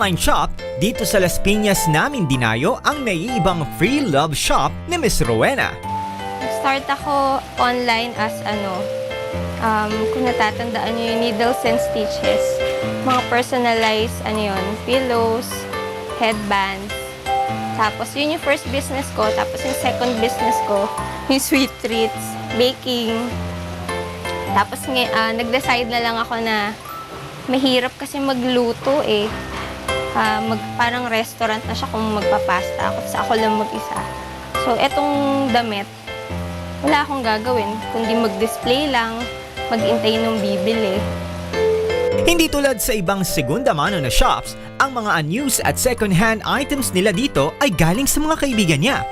online shop, dito sa Las Piñas namin dinayo ang naiibang free love shop ni Miss Rowena. Start ako online as kung natatandaan nyo yung needles and stitches. Mga personalized, pillows, headbands. Tapos yun yung first business ko. Tapos yung second business ko, yung sweet treats, baking. Tapos nag-decide na lang ako na mahirap kasi magluto eh. Parang restaurant na siya kung magpapasta ako. Tapos ako lang mag-isa. So, etong damit, wala akong gagawin. Kundi mag-display lang, mag-intay nung bibili. Hindi tulad sa ibang segunda mano na shops, ang mga unused at second-hand items nila dito ay galing sa mga kaibigan niya.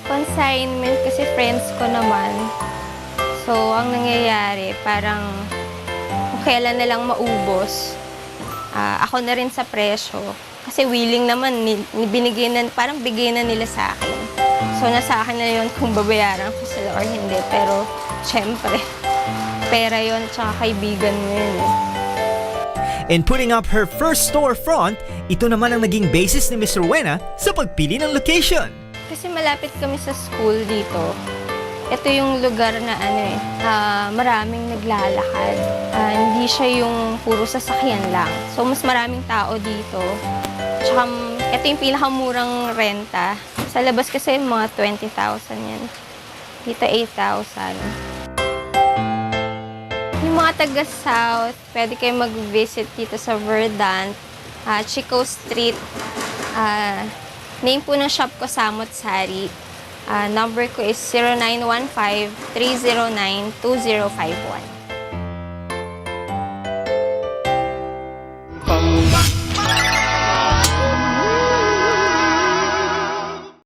Consignment kasi friends ko naman. So, ang nangyayari, parang kung kailan na lang maubos, ako na rin sa presyo. Kasi willing naman, parang bigay na nila sa akin. So, nasa akin na yun kung babayaran ko sila or hindi. Pero, syempre, pera yun, tsaka kaibigan mo yun eh. In putting up her first storefront, ito naman ang naging basis ni Miss Rowena sa pagpili ng location. Kasi malapit kami sa school dito. Ito yung lugar na maraming naglalakad. Hindi siya yung puro sasakyan lang. So, mas maraming tao dito. Tsaka, ito yung pinakamurang renta. Sa labas kasi mga 20,000 yan. Dito 8,000. Yung mga taga-South, pwede kayo mag-visit dito sa Verdant, Chico Street. Name po ng shop ko, Samot Sari. Number ko is 0915-309-2051.